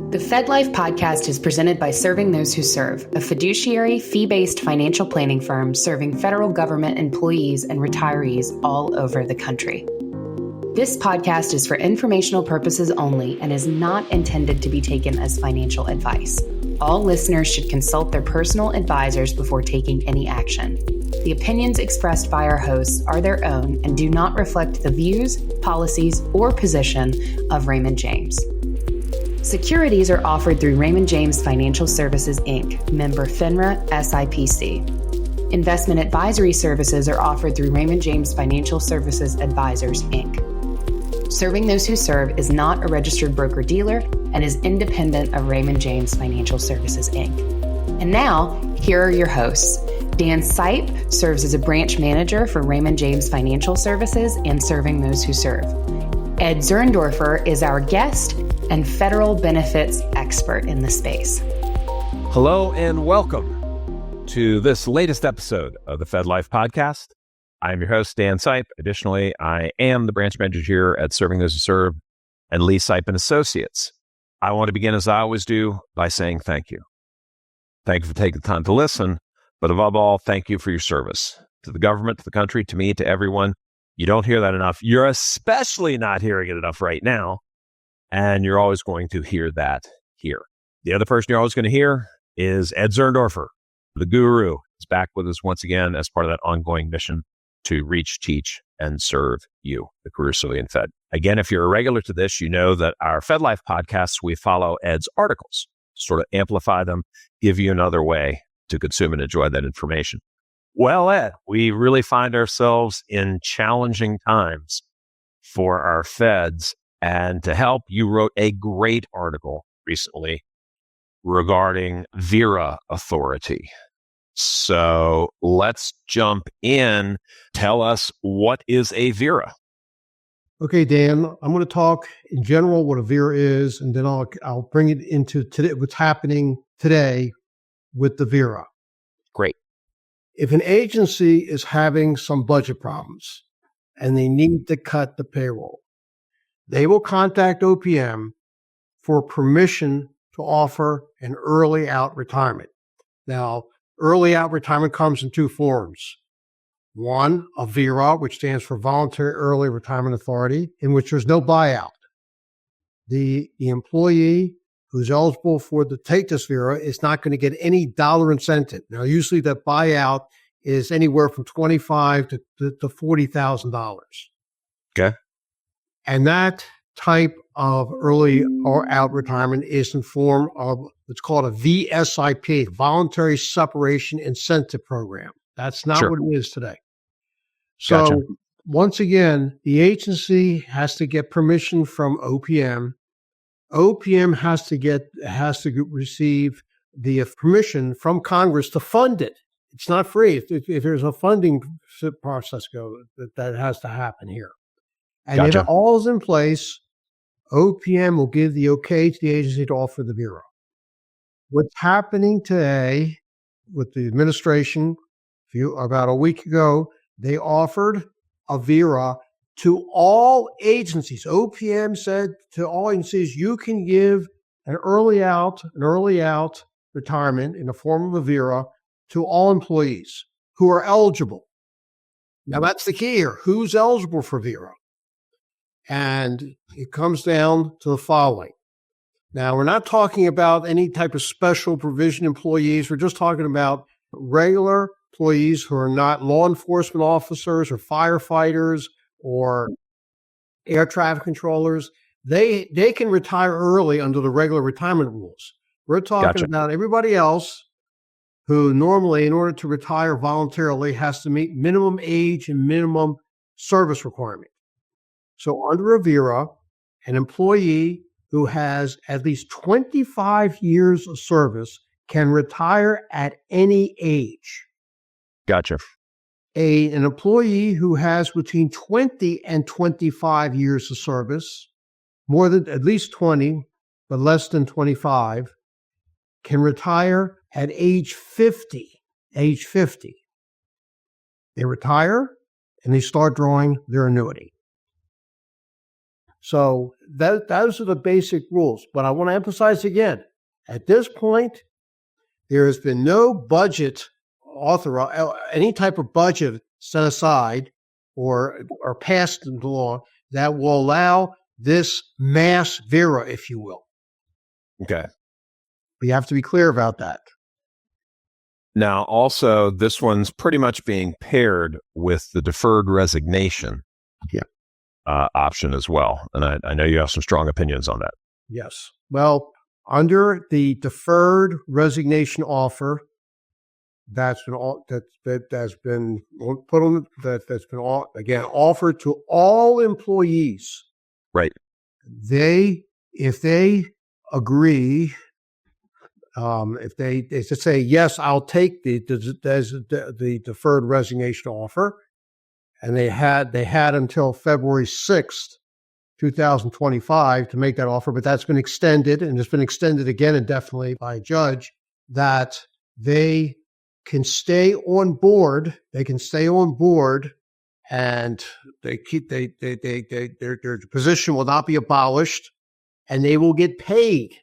The FedLife podcast is presented by Serving Those Who Serve, a fiduciary, fee-based financial planning firm serving federal government employees and retirees all over the country. This podcast is for informational purposes only and is not intended to be taken as financial advice. All listeners should consult their personal advisors before taking any action. The opinions expressed by our hosts are their own and do not reflect the views, policies, or position of Raymond James. Securities are offered through Raymond James Financial Services, Inc., member FINRA SIPC. Investment advisory services are offered through Raymond James Financial Services Advisors, Inc. Serving Those Who Serve is not a registered broker-dealer and is independent of Raymond James Financial Services, Inc. And now, here are your hosts. Dan Sipe serves as a branch manager for Raymond James Financial Services and Serving Those Who Serve. Ed Zerndorfer is our guest and federal benefits expert in the space. Hello and welcome to this latest episode of the FedLife podcast. I'm your host, Dan Sipe. Additionally, I am the branch manager here at Serving Those Who Serve and Lee Sipe and Associates. I want to begin, as I always do, by saying thank you. Thank you for taking the time to listen, but above all, thank you for your service to the government, to the country, to me, to everyone. You don't hear that enough. You're especially not hearing it enough right now. And you're always going to hear that here. The other person you're always going to hear is Ed Zerndorfer, the guru. Is back with us once again as part of that ongoing mission to reach, teach, and serve you, the career civilian Fed. Again, if you're a regular to this, you know that our FedLife podcasts, we follow Ed's articles, sort of amplify them, give you another way to consume and enjoy that information. Well, Ed, we really find ourselves in challenging times for our Feds. And to help, you wrote a great article recently regarding VERA authority. So let's jump in. Tell us, what is a VERA? Okay, Dan, I'm going to talk in general what a VERA is, and then I'll bring it into today, what's happening today with the VERA. Great. If an agency is having some budget problems and they need to cut the payroll, they will contact OPM for permission to offer an early out retirement. Now, early out retirement comes in two forms. One, a VERA, which stands for Voluntary Early Retirement Authority, in which there's no buyout. The employee who's eligible to take this VERA is not going to get any dollar incentive. Now, usually that buyout is anywhere from $25,000 to $40,000. Okay. And that type of early or out retirement is in form of what's called a VSIP, Voluntary Separation Incentive Program. That's not what it is today. So Gotcha. Once again, the agency has to get permission from OPM. OPM has to receive the permission from Congress to fund it. It's not free. If there's a funding process that has to happen here. And Gotcha. if it all is in place, OPM will give the okay to the agency to offer the VERA. What's happening today with the administration, about a week ago, they offered a VERA to all agencies. OPM said to all agencies, you can give an early out retirement in the form of a VERA to all employees who are eligible. Now that's the key here. Who's eligible for VERA? And it comes down to the following. Now, we're not talking about any type of special provision employees. We're just talking about regular employees who are not law enforcement officers or firefighters or air traffic controllers. They can retire early under the regular retirement rules. We're talking about everybody else who normally, in order to retire voluntarily, has to meet minimum age and minimum service requirement. So under a VERA, an employee who has at least 25 years of service can retire at any age. Gotcha. An employee who has between 20 and 25 years of service, more than at least 20, but less than 25, can retire at age 50. Age 50. They retire and they start drawing their annuity. So those are the basic rules. But I want to emphasize again, at this point, there has been no budget any type of budget set aside or passed into law that will allow this mass VERA, if you will. Okay. We have to be clear about that. Now, also, this one's pretty much being paired with the deferred resignation option as well. And I know you have some strong opinions on that. Yes. Well, under the deferred resignation offer, that's been offered to all employees. Right. If they agree, if they say yes, I'll take the deferred resignation offer, and they had until February 6th, 2025 to make that offer, but that's been extended, and it's been extended again indefinitely by a judge, that they can stay on board. They can stay on board, and their position will not be abolished, and they will get paid.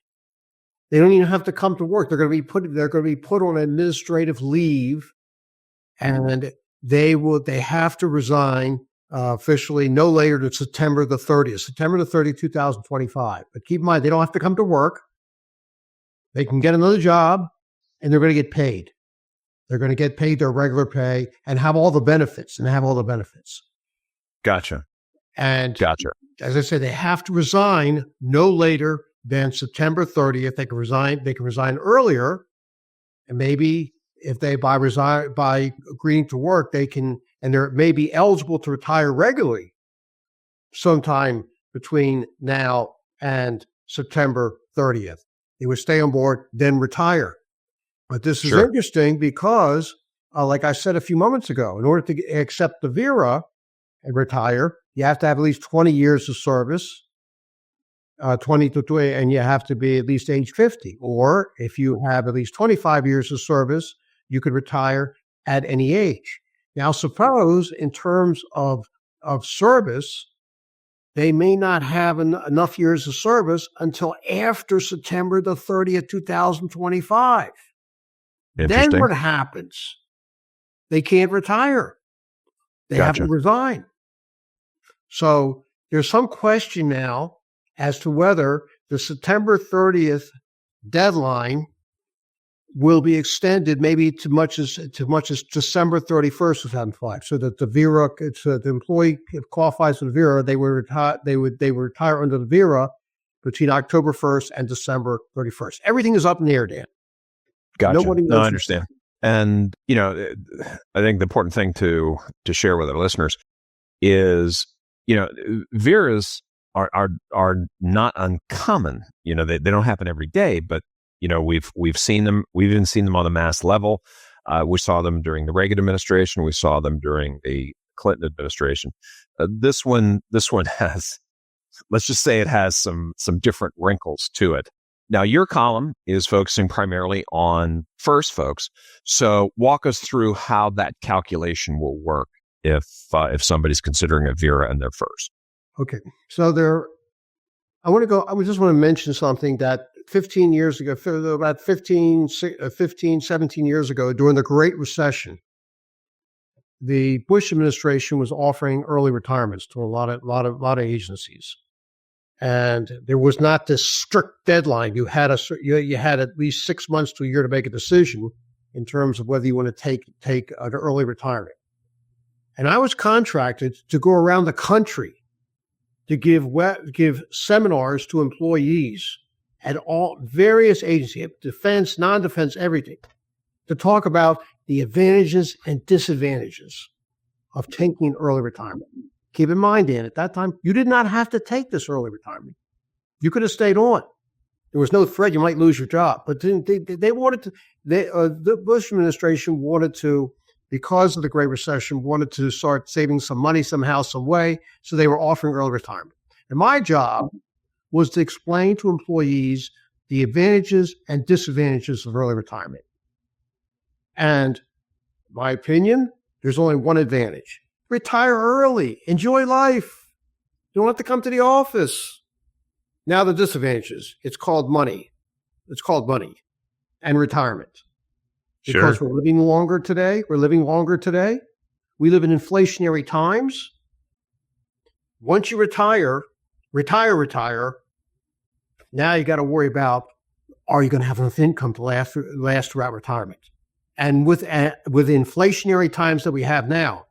They don't even have to come to work. They're going to be put on administrative leave, and they have to resign officially no later than September the 30th, 2025. But keep in mind, they don't have to come to work. They can get another job, and they're going to get paid. They're going to get paid their regular pay and have all the benefits. Gotcha. And as I said, they have to resign no later than September 30th. They can resign earlier, and maybe if they by agreeing to work, they can, and they're maybe eligible to retire regularly sometime between now and September 30th. They would stay on board, then retire. But this is interesting because, like I said a few moments ago, in order to accept the VERA and retire, you have to have at least 20 years of service, and you have to be at least age 50. Or if you have at least 25 years of service, you could retire at any age. Now, suppose in terms of service, they may not have enough years of service until after September the 30th, 2025. Then what happens? They can't retire. They have to resign. So there's some question now as to whether the September 30th deadline will be extended maybe to much as December 31st, 2005, so that the VERA, the employee qualifies for the VERA, they would retire under the VERA between October 1st and December 31st. Everything is up in the air, Dan. Gotcha. No, I understand. And, I think the important thing to share with our listeners is, VERAs are not uncommon. They don't happen every day, but, we've seen them. We've even seen them on a mass level. We saw them during the Reagan administration. We saw them during the Clinton administration. This one has, let's just say it has some different wrinkles to it. Now, your column is focusing primarily on FERS folks. So walk us through how that calculation will work if somebody's considering a VERA and their FERS. Okay. So I just want to mention something that 15 years ago, about 15, 17 years ago, during the Great Recession, the Bush administration was offering early retirements to a lot of agencies. And there was not this strict deadline. You had at least 6 months to a year to make a decision in terms of whether you want to take an early retirement. And I was contracted to go around the country to give seminars to employees at all various agencies, defense, non-defense, everything, to talk about the advantages and disadvantages of taking early retirement. Keep in mind, Dan, at that time, you did not have to take this early retirement. You could have stayed on. There was no threat you might lose your job. But they wanted to, the Bush administration wanted to, because of the Great Recession, wanted to start saving some money somehow, some way. So they were offering early retirement. And my job was to explain to employees the advantages and disadvantages of early retirement. And in my opinion, there's only one advantage. Retire early. Enjoy life. You don't have to come to the office. Now the disadvantages. It's called money. It's called money and retirement. Because we're living longer today. We live in inflationary times. Once you retire, now you got to worry about, are you going to have enough income to last throughout retirement? And with inflationary times that we have now,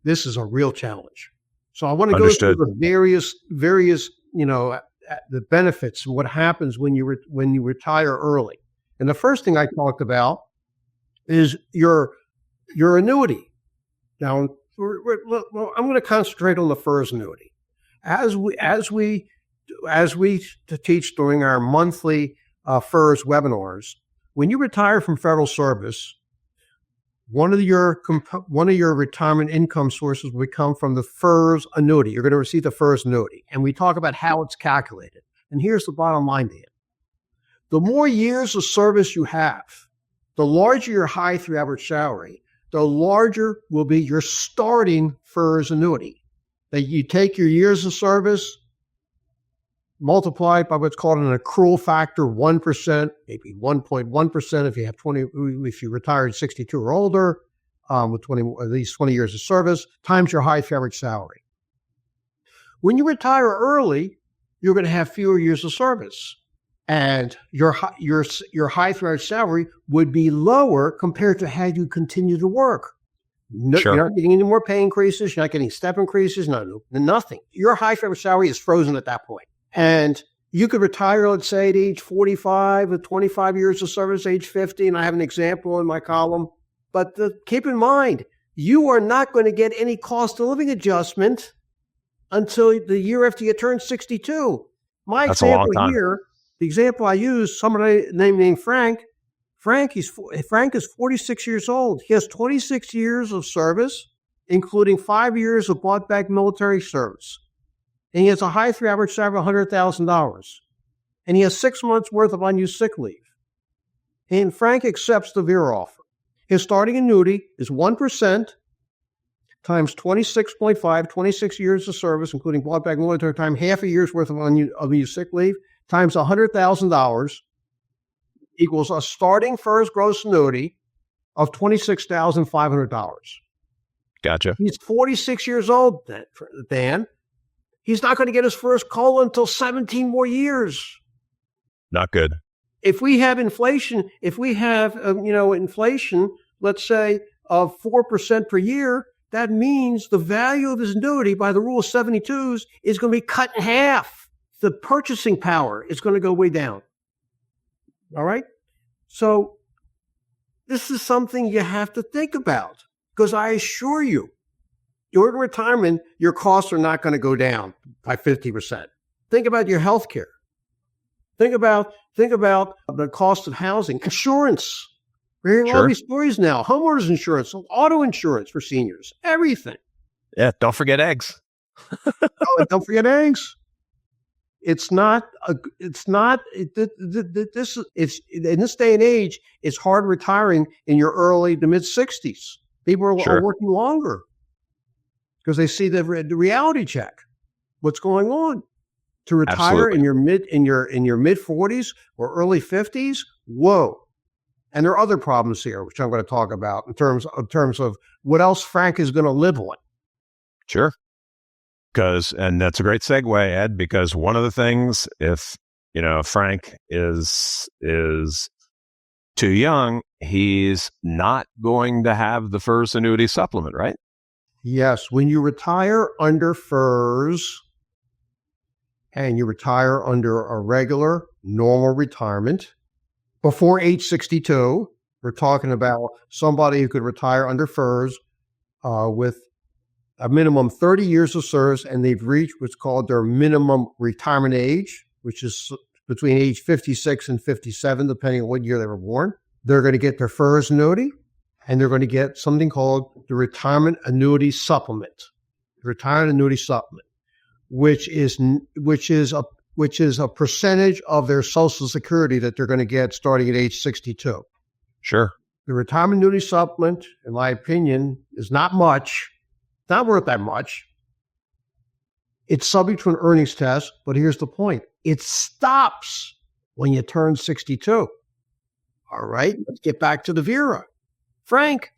this is a real challenge. So I want to go through the various, the benefits and what happens when you retire early. And the first thing I talked about is your annuity. Now, I'm going to concentrate on the FERS annuity. As we teach during our monthly FERS webinars, when you retire from federal service, one of your retirement income sources will come from the FERS annuity. You're going to receive the FERS annuity, and we talk about how it's calculated. And here's the bottom line, Dan. The more years of service you have, the larger your high through average salary, the larger will be your starting FERS annuity. That you take your years of service, multiply it by what's called an accrual factor, 1%, maybe 1.1% if you have if you retired 62 or older, with at least 20 years of service, times your high through average salary. When you retire early, you're going to have fewer years of service. And your high through average salary would be lower compared to had you continue to work. You're not getting any more pay increases. You're not getting step increases. Nothing. Your high through average salary is frozen at that point. And you could retire, let's say, at age 45 with 25 years of service, age 50. And I have an example in my column. But keep in mind, you are not going to get any cost of living adjustment until the year after you turn 62. That's example here. The example I use, somebody named Frank. Frank is 46 years old. He has 26 years of service, including 5 years of bought back military service. And he has a high through average salary of $100,000. And he has 6 months worth of unused sick leave. And Frank accepts the VERA offer. His starting annuity is 1% times 26.5, 26 years of service, including bought back military time, half a year's worth of unused sick leave, times $100,000 equals a starting FERS gross annuity of $26,500. Gotcha. He's 46 years old, Dan. He's not going to get his first COLA until 17 more years. Not good. If we have inflation, let's say of 4% per year, that means the value of his annuity by the rule of 72s is going to be cut in half. The purchasing power is going to go way down. All right? So this is something you have to think about, because I assure you, during retirement, your costs are not going to go down by 50%. Think about your health care. Think about the cost of housing, insurance. We're hearing all these stories now. Homeowners insurance, auto insurance for seniors, everything. Yeah, don't forget eggs. Don't forget eggs. In this day and age, it's hard retiring in your early to mid 60s. People are working longer because they see the reality check. What's going on? To retire in your mid 40s or early 50s? Whoa. And there are other problems here, which I'm going to talk about in terms of what else Frank is going to live on. Sure. And that's a great segue, Ed, because one of the things, if Frank is too young, he's not going to have the FERS annuity supplement, right? Yes. When you retire under FERS and you retire under a regular, normal retirement before age 62, we're talking about somebody who could retire under FERS with a minimum 30 years of service, and they've reached what's called their minimum retirement age, which is between age 56 and 57, depending on what year they were born. They're going to get their FERS annuity, and they're going to get something called the retirement annuity supplement. The retirement annuity supplement, which is a percentage of their Social Security that they're going to get starting at age 62. Sure. The retirement annuity supplement, in my opinion, is not much. Not worth that much. It's subject to an earnings test, but here's the point. It stops when you turn 62. All right, let's get back to the VERA. Frank,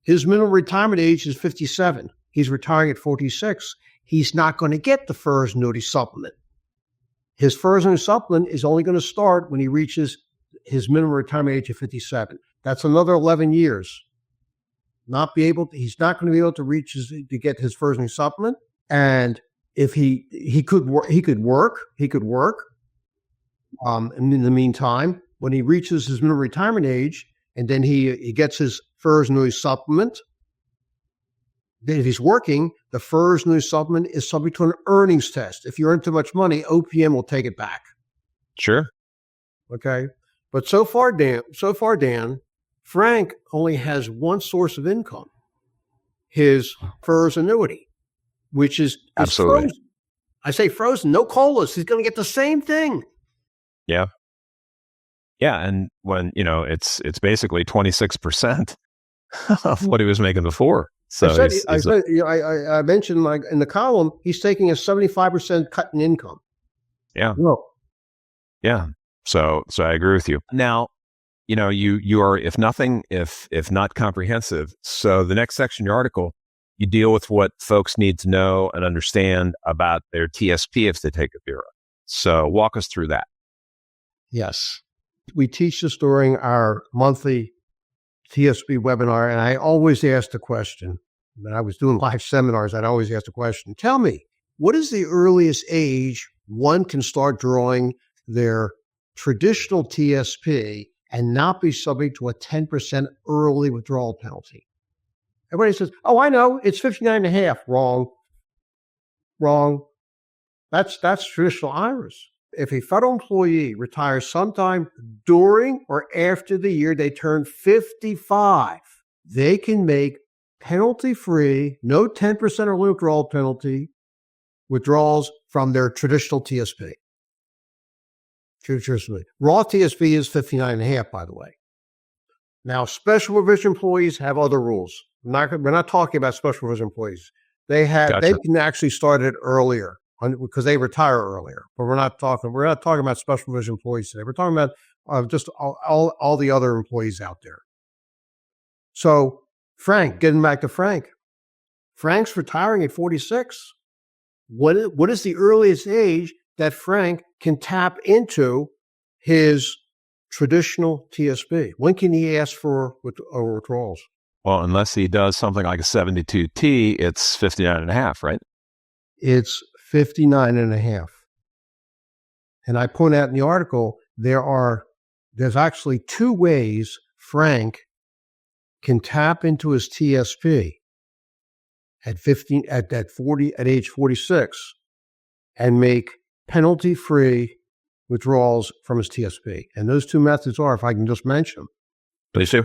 his minimum retirement age is 57. He's retiring at 46. He's not going to get the FERS annuity supplement. His FERS annuity supplement is only going to start when he reaches his minimum retirement age of 57. That's another 11 years. He's not going to be able to get his FERS annuity supplement. And if he could work. In the meantime, when he reaches his minimum retirement age, and then he gets his FERS annuity supplement, then if he's working, the FERS annuity supplement is subject to an earnings test. If you earn too much money, OPM will take it back. Sure. Okay. But so far, Dan, Frank only has one source of income, his FERS annuity, which is absolutely frozen. I say frozen, no COLAs. He's going to get the same thing. Yeah. Yeah. And when, it's basically 26% of what he was making before. So I mentioned, like in the column, he's taking a 75% cut in income. Yeah. No. Yeah. So I agree with you. Now, you are, if not comprehensive. So the next section of your article, you deal with what folks need to know and understand about their TSP if they take a VERA. So walk us through that. Yes. We teach this during our monthly TSP webinar, and I always ask the question. When I was doing live seminars, I'd always ask the question, tell me, what is the earliest age one can start drawing their traditional TSP and not be subject to a 10% early withdrawal penalty? Everybody says, oh, I know, it's 59 and a half. Wrong. That's traditional IRAs. If a federal employee retires sometime during or after the year they turn 55, they can make penalty-free, no 10% early withdrawal penalty withdrawals from their traditional TSP. Raw TSP is 59 and a half, by the way. Now, special provision employees have other rules. We're not talking about special provision employees. They can actually start it earlier because they retire earlier. But we're not talking about special provision employees today. We're talking about just all the other employees out there. So Frank, getting back to Frank. Frank's retiring at 46. What is the earliest age that Frank can tap into his traditional TSP? When can he ask for withdrawals? Well, unless he does something like a 72T, it's 59 and a half, right? It's 59 and a half. And I point out in the article, there's actually two ways Frank can tap into his TSP at age 46 and make penalty-free withdrawals from his TSP. And those two methods are, if I can just mention them. Please do.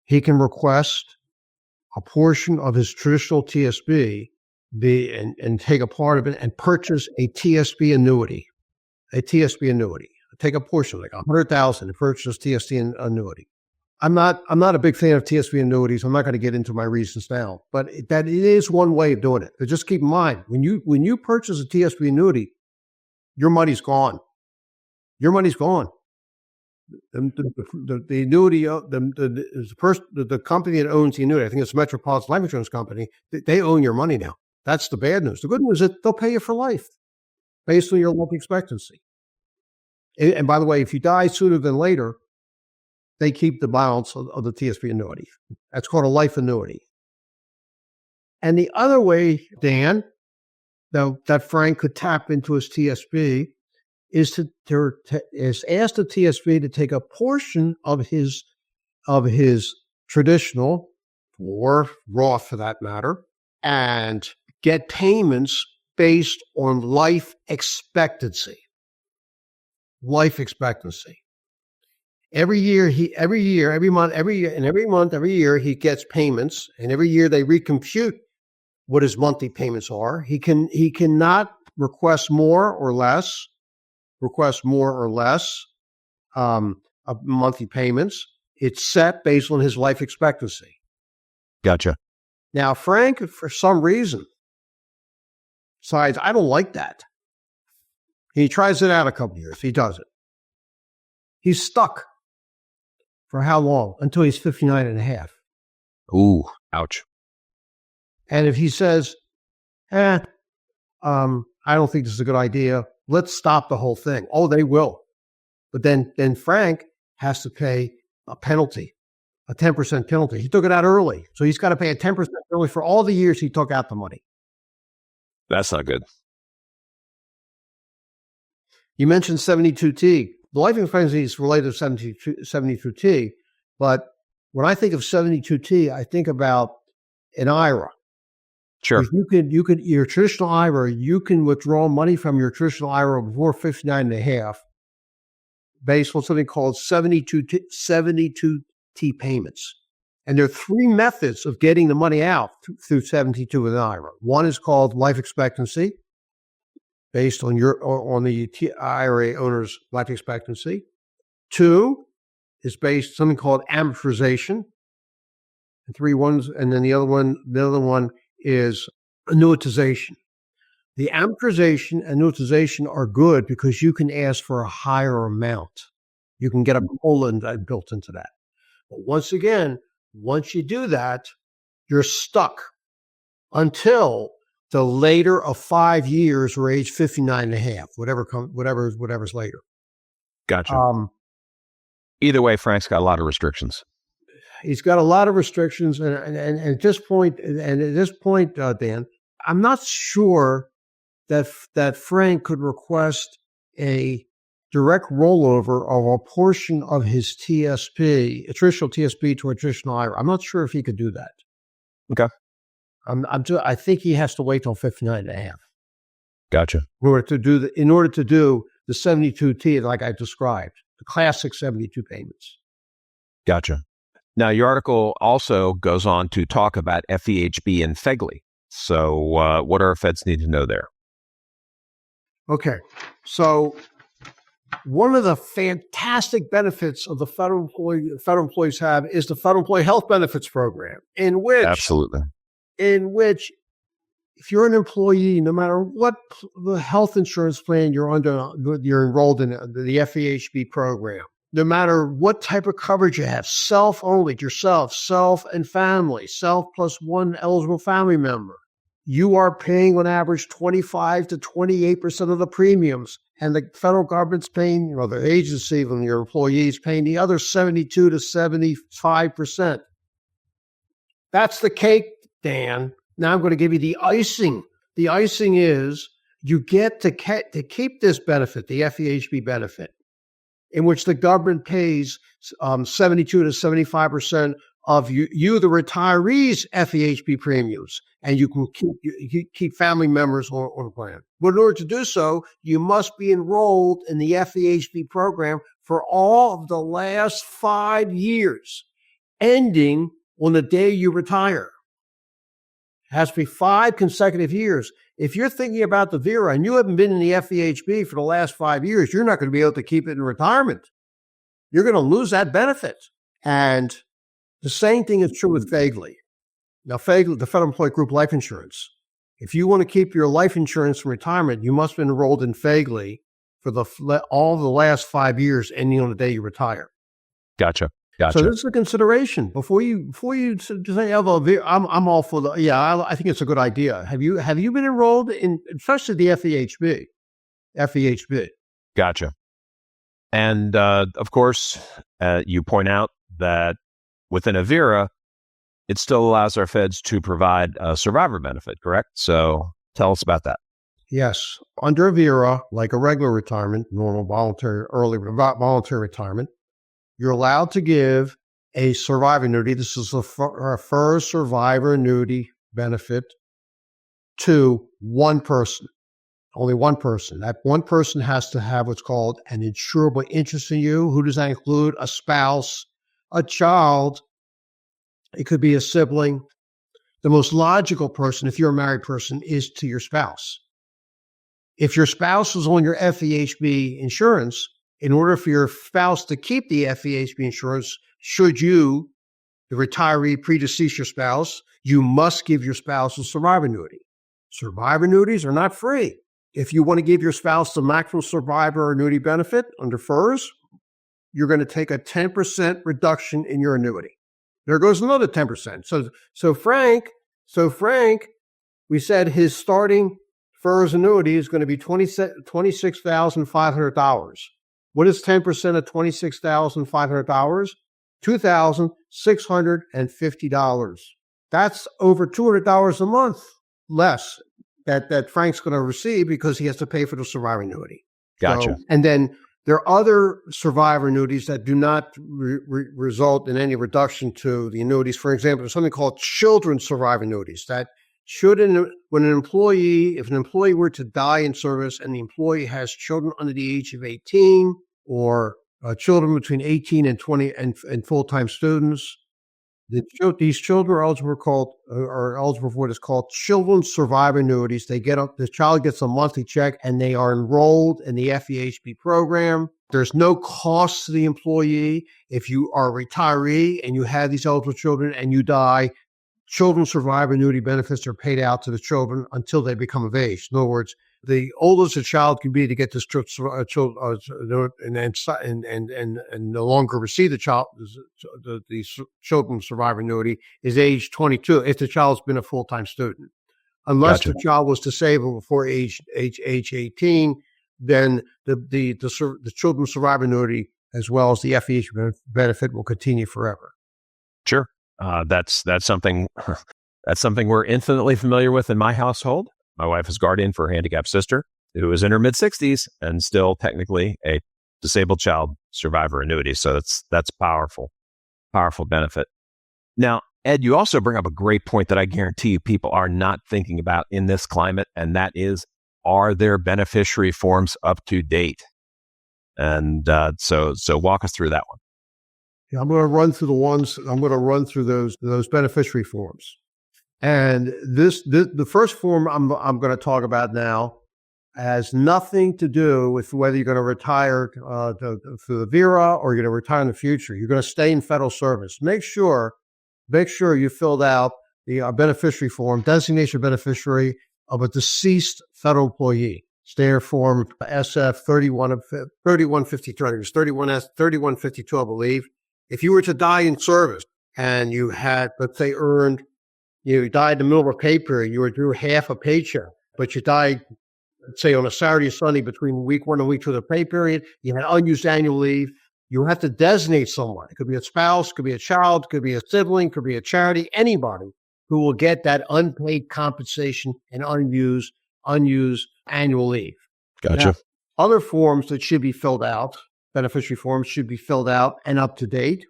He can request a portion of his traditional TSP and take a part of it and purchase a TSP annuity. Take a portion, like $100,000, and purchase TSP annuity. I'm not a big fan of TSP annuities. I'm not going to get into my reasons now, but that it is one way of doing it. But just keep in mind, when you purchase a TSP annuity, your money's gone. Your money's gone. The annuity, the company that owns the annuity, I think it's Metropolitan Life Insurance Company, they own your money now. That's the bad news. The good news is that they'll pay you for life based on your life expectancy. And by the way, if you die sooner than later, they keep the balance of the TSP annuity. That's called a life annuity. And the other way, Dan, though, that Frank could tap into his TSP is to ask the TSP to take a portion of his traditional, or Roth for that matter, and get payments based on life expectancy. Life expectancy. Every year, every year, he gets payments, and every year they recompute what his monthly payments are. He cannot request more or less of monthly payments. It's set based on his life expectancy. Gotcha. Now, Frank, for some reason, decides, I don't like that. He tries it out a couple of years. He does it. He's stuck. For how long? Until he's 59 and a half. Ooh, ouch. And if he says, I don't think this is a good idea, let's stop the whole thing. Oh, they will. But then Frank has to pay a penalty, a 10% penalty. He took it out early. So he's got to pay a 10% penalty for all the years he took out the money. That's not good. You mentioned 72T. The life expectancy is related to 72T, but when I think of 72T, I think about an IRA. Sure. You could your traditional IRA, you can withdraw money from your traditional IRA before 59 and a half based on something called 72T payments. And there are three methods of getting the money out through 72 with an IRA. One is called life expectancy, based on the IRA owner's life expectancy. Two is based something called amortization. And then the other one is annuitization. The amortization and annuitization are good because you can ask for a higher amount. You can get a COLA built into that. But once you do that, you're stuck until the later of 5 years or age 59 and a half, whatever's later. Gotcha. Either way, Frank's got a lot of restrictions. He's got a lot of restrictions, and at this point, Dan, I'm not sure that Frank could request a direct rollover of a portion of his TSP, a traditional TSP to a traditional IRA. I'm not sure if he could do that. Okay. I think he has to wait till 59 and a half. Gotcha. In order to do the 72T like I described, the classic 72 payments. Gotcha. Now, your article also goes on to talk about FEHB and FEGLI. So what do our feds need to know there? Okay. So one of the fantastic benefits of the federal employees have is the Federal Employee Health Benefits Program, in which if you're an employee, no matter what the health insurance plan you're enrolled in, the FEHB program, no matter what type of coverage you have, self only, yourself, self and family, self plus one eligible family member, you are paying on average 25 to 28% of the premiums. And the federal government's paying, the agency and your employees paying the other 72 to 75%. That's the cake, Dan. Now I'm going to give you the icing. The icing is you get to keep this benefit, the FEHB benefit, in which the government pays 72 to 75% of you, the retirees' FEHB premiums, and you can keep family members on the plan. But in order to do so, you must be enrolled in the FEHB program for all of the last 5 years, ending on the day you retire. It has to be 5 consecutive years. If you're thinking about the VERA and you haven't been in the FEHB for the last 5 years, you're not going to be able to keep it in retirement. You're going to lose that benefit. And the same thing is true with FEGLI. Now, FEGLI, the Federal Employee Group Life Insurance, if you want to keep your life insurance in retirement, you must be enrolled in FEGLI for all the last 5 years, ending on the day you retire. Gotcha. So this is a consideration before you say, I'm all for the. Yeah, I think it's a good idea. Have you been enrolled in, especially the FEHB? Gotcha. And of course, you point out that within a VERA, it still allows our feds to provide a survivor benefit, correct? So tell us about that. Yes, under a VERA, like a regular retirement, normal voluntary retirement, you're allowed to give a survivor annuity. This is a FERS survivor annuity benefit to one person, only one person. That one person has to have what's called an insurable interest in you. Who does that include? A spouse, a child. It could be a sibling. The most logical person, if you're a married person, is to your spouse. If your spouse is on your FEHB insurance, in order for your spouse to keep the FEHB insurance, should you, the retiree, predecease your spouse, you must give your spouse a survivor annuity. Survivor annuities are not free. If you want to give your spouse the maximum survivor annuity benefit under FERS, you're going to take a 10% reduction in your annuity. There goes another 10%. So Frank, we said his starting FERS annuity is going to be $26,500. What is 10% of $26,500? $2,650. That's over $200 a month less that Frank's going to receive because he has to pay for the survivor annuity. Gotcha. So, and then there are other survivor annuities that do not result in any reduction to the annuities. For example, there's something called children's survivor annuities that if an employee were to die in service and the employee has children under the age of 18 or children between 18 and 20 and full-time students, these children are eligible for what is called children's survivor annuities. The child gets a monthly check and they are enrolled in the FEHB program. There's no cost to the employee. If you are a retiree and you have these eligible children and you die, children's survivor annuity benefits are paid out to the children until they become of age. In other words, the oldest a child can be to get this and no longer receive the children's survivor annuity is age 22 if the child's been a full-time student. Unless the child was disabled before age 18, then the children's survivor annuity as well as the FEHB benefit will continue forever. Sure. That's something we're infinitely familiar with in my household. My wife is guardian for a handicapped sister who is in her mid-60s and still technically a disabled child survivor annuity. So that's powerful benefit. Now, Ed, you also bring up a great point that I guarantee you people are not thinking about in this climate, and that is, are their beneficiary forms up to date? And so walk us through that one. Yeah, I'm going to run through those beneficiary forms. And the first form I'm going to talk about now has nothing to do with whether you're going to retire through the VERA or you're going to retire in the future. You're going to stay in federal service. Make sure you filled out the beneficiary form, designation beneficiary of a deceased federal employee. Standard form SF 3152. It was 3152, I believe. If you were to die in service and you had, let's say, you died in the middle of a pay period, you were due half a paycheck, but you died, let's say, on a Saturday or Sunday between week 1 and week 2 of the pay period, you had unused annual leave, you have to designate someone. It could be a spouse, could be a child, could be a sibling, could be a charity, anybody who will get that unpaid compensation and unused annual leave. Gotcha. Now, other forms that should be filled out, beneficiary forms should be filled out and up to date.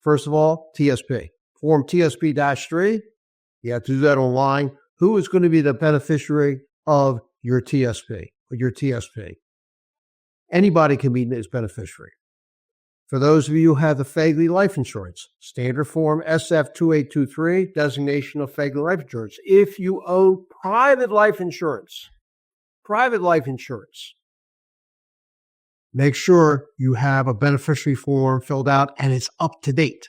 First of all, TSP. Form TSP-3, you have to do that online. Who is going to be the beneficiary of your TSP? Anybody can be his beneficiary. For those of you who have the FEGLI life insurance, standard form SF2823, designation of FEGLI life insurance. If you own private life insurance, make sure you have a beneficiary form filled out and it's up to date.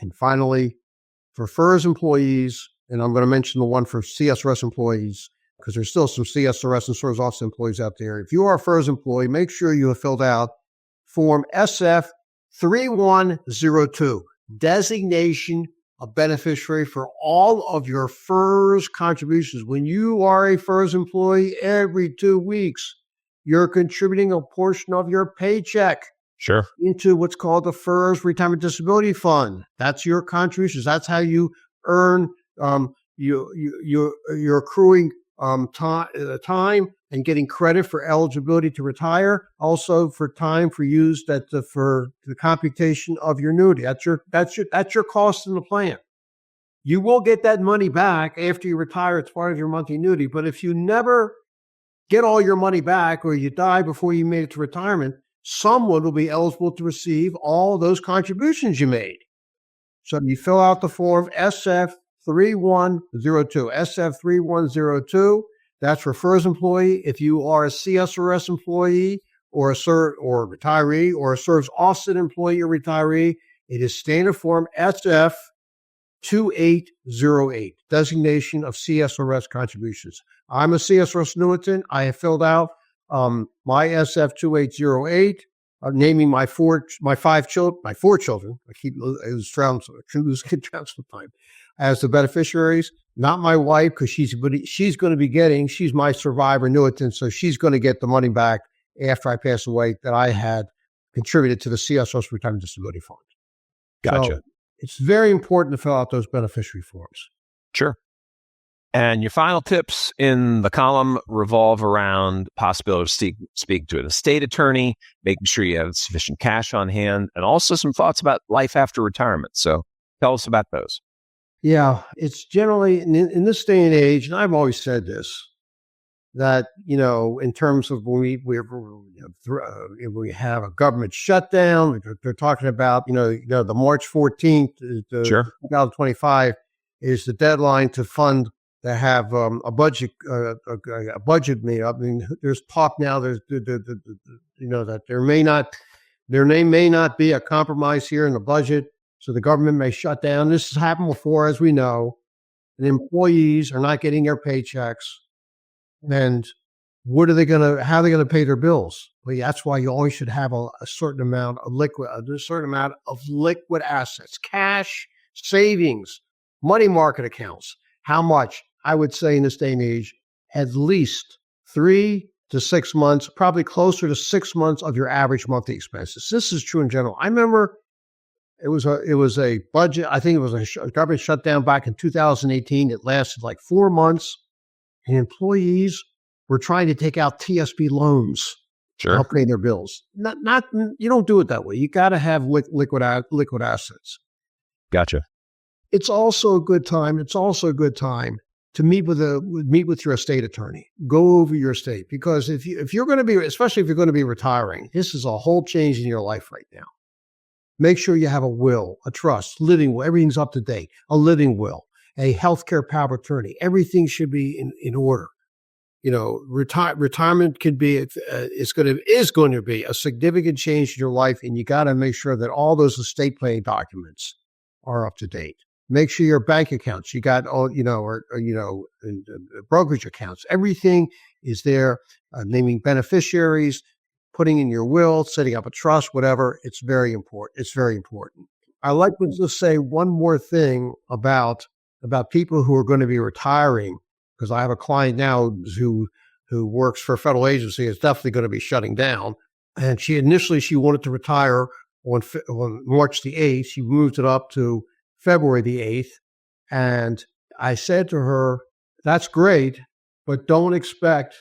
And finally, for FERS employees, and I'm going to mention the one for CSRS employees, because there's still some CSRS and FERS office employees out there. If you are a FERS employee, make sure you have filled out Form SF3102, designation of beneficiary for all of your FERS contributions. When you are a FERS employee, every 2 weeks, you're contributing a portion of your paycheck into what's called the FERS Retirement Disability Fund. That's your contributions. That's how you earn you're accruing time and getting credit for eligibility to retire. Also for time for use for the computation of your annuity. That's your cost in the plan. You will get that money back after you retire. It's part of your monthly annuity. But if you never get all your money back or you die before you made it to retirement, someone will be eligible to receive all those contributions you made. So you fill out the form SF3102. SF3102, that's for FERS employee. If you are a CSRS employee or a retiree or a service offset employee or retiree, it is standard form SF 2808, designation of CSRS contributions. I'm a CSRS annuitant. I have filled out my SF 2808, naming my four children. I keep lose count sometimes as the beneficiaries. Not my wife, because she's going to be getting. She's my survivor annuitant, so she's going to get the money back after I pass away that I had contributed to the CSRS Retirement Disability Fund. Gotcha. So it's very important to fill out those beneficiary forms. Sure. And your final tips in the column revolve around possibility of speaking to an estate attorney, making sure you have sufficient cash on hand, and also some thoughts about life after retirement. So tell us about those. Yeah, it's generally in this day and age, and I've always said this, that, in terms of when we have a government shutdown, they're talking about, the March 14th, Sure. 2025 is the deadline to fund, to have a budget made up. I mean, there's talk now, that there may not be a compromise here in the budget, so the government may shut down. This has happened before, as we know, and employees are not getting their paychecks. And how are they going to pay their bills? Well, that's why you always should have a certain amount of liquid assets, cash, savings, money market accounts. How much? I would say in this day and age, at least 3 to 6 months, probably closer to 6 months of your average monthly expenses. This is true in general. I remember it was a budget. I think it was a government shutdown back in 2018. It lasted like 4 months. And employees were trying to take out TSP loans to help pay their bills. Not you don't do it that way. You got to have liquid assets. Gotcha. It's also a good time. To meet with your estate attorney. Go over your estate, because if you're going to be, especially if you're going to be retiring, this is a whole change in your life right now. Make sure you have a will, a trust, living will. Everything's up to date. A living will. A healthcare power of attorney. Everything should be in order. Retirement is going to be a significant change in your life, and you got to make sure that all those estate planning documents are up to date. Make sure your bank accounts, you got all, brokerage accounts, everything is there. Naming beneficiaries, putting in your will, setting up a trust, whatever. It's very important. I like to just say one more thing about people who are going to be retiring, because I have a client now who works for a federal agency, is definitely going to be shutting down. And she wanted to retire on March the 8th. She moved it up to February the 8th. And I said to her, that's great, but don't expect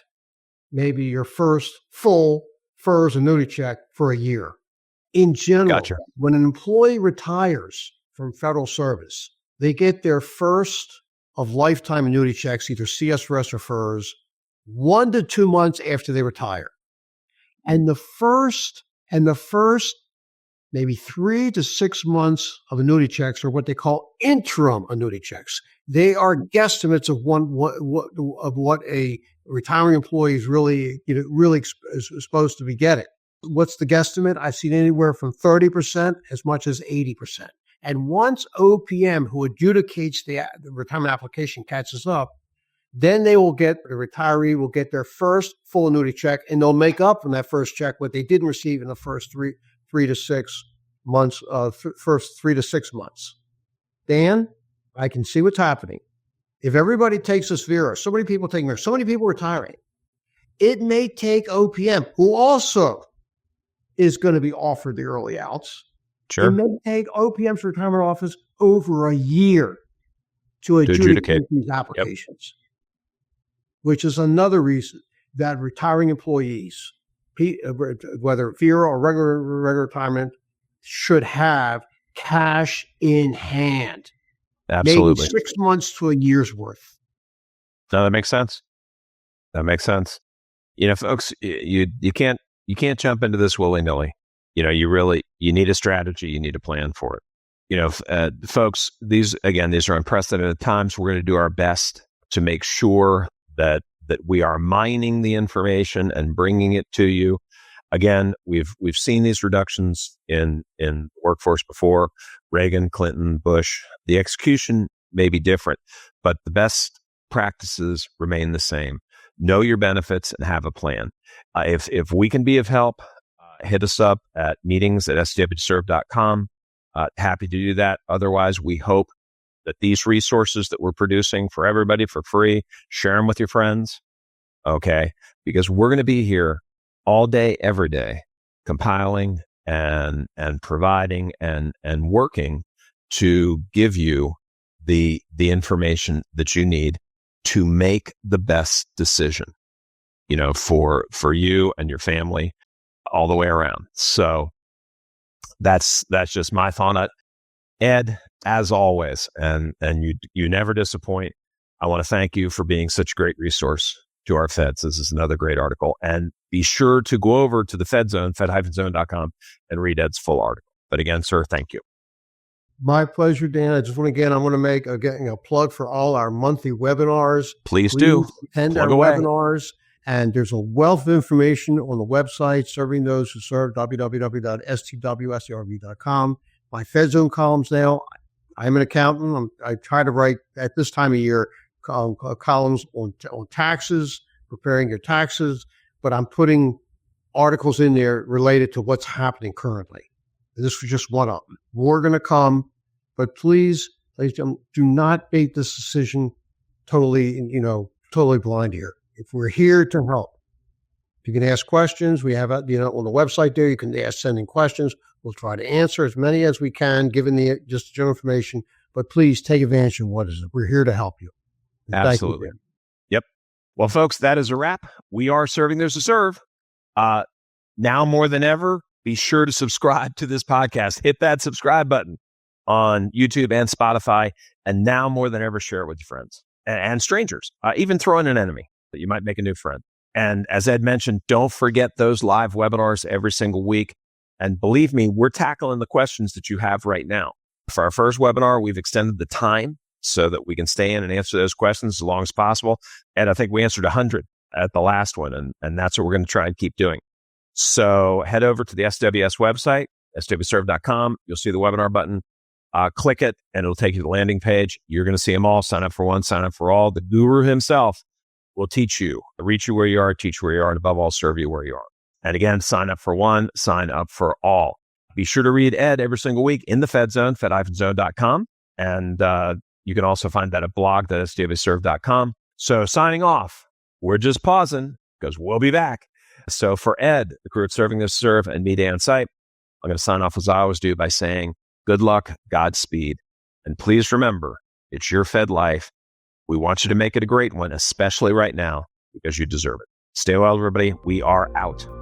maybe your first full FERS annuity check for a year. In general, When an employee retires from federal service, they get their first of lifetime annuity checks, either CSRS or FERS, 1 to 2 months after they retire. And the first maybe 3 to 6 months of annuity checks are what they call interim annuity checks. They are guesstimates of what a retiring employee is really is supposed to be getting. What's the guesstimate? I've seen anywhere from 30% as much as 80%. And once OPM, who adjudicates the retirement application, catches up, then the retiree will get their first full annuity check, and they'll make up from that first check what they didn't receive in the first 3 to 6 months. First 3 to 6 months. Dan, I can see what's happening. If everybody takes this VERA, so many people taking VERA, so many people retiring, it may take OPM, who also is going to be offered the early outs. Sure. It may take OPM's retirement office over a year to adjudicate these applications, which is another reason that retiring employees, whether VERA or regular retirement, should have cash in hand. Absolutely. Maybe 6 months to a year's worth. No, that makes sense. Folks, you can't jump into this willy-nilly. You need a strategy. You need a plan for it. Folks, these are unprecedented times. We're going to do our best to make sure that we are mining the information and bringing it to you. Again, we've seen these reductions in workforce before, Reagan, Clinton, Bush. The execution may be different, but the best practices remain the same. Know your benefits and have a plan. If we can be of help, hit us up at meetings@stwserve.com. Happy to do that. Otherwise, we hope that these resources that we're producing for everybody for free, share them with your friends, okay? Because we're going to be here all day, every day, compiling and providing and working to give you the information that you need to make the best decision, for you and your family all the way around. So that's just my thought on it. Ed, as always, and you never disappoint. I want to thank you for being such a great resource to our feds. This is another great article. And be sure to go over to the Fed Zone, fed-zone.com, and read Ed's full article. But again, sir, thank you. My pleasure, Dan. I want to make a plug for all our monthly webinars. Please do. Attend our webinars. And there's a wealth of information on the website, Serving Those Who Serve, www.stwserv.com. My Fed Zone columns now, I'm an accountant. I try to write at this time of year columns on taxes, preparing your taxes, but I'm putting articles in there related to what's happening currently. This was just one of them. More going to come, but please, ladies and gentlemen, do not make this decision totally blind here. If we're here to help, you can ask questions. We have, on the website there, you can send in questions. We'll try to answer as many as we can, given just general information, but please take advantage of what is it. We're here to help you. And absolutely. Thank you. Yep. Well, folks, that is a wrap. We are Serving Those Who Serve. Now more than ever, be sure to subscribe to this podcast. Hit that subscribe button on YouTube and Spotify. And now more than ever, share it with your friends and strangers. Even throw in an enemy that you might make a new friend. And as Ed mentioned, don't forget those live webinars every single week. And believe me, we're tackling the questions that you have right now. For our first webinar, we've extended the time so that we can stay in and answer those questions as long as possible. And I think we answered 100 at the last one. And that's what we're going to try and keep doing. So head over to the SWS website, stwserve.com. You'll see the webinar button. Click it and it'll take you to the landing page. You're going to see them all. Sign up for one, sign up for all. The guru himself will teach you, reach you where you are, teach you where you are, and above all, serve you where you are. And again, sign up for one, sign up for all. Be sure to read Ed every single week in the Fed Zone, fed-zone.com. And you can also find that at blog.stwserve.com. So signing off, we're just pausing because we'll be back. So for Ed, the crew at Serving Those Who Serve, and me, Dan Sipe, I'm going to sign off as I always do by saying, good luck, Godspeed. And please remember, it's your Fed life. We want you to make it a great one, especially right now, because you deserve it. Stay well, everybody. We are out.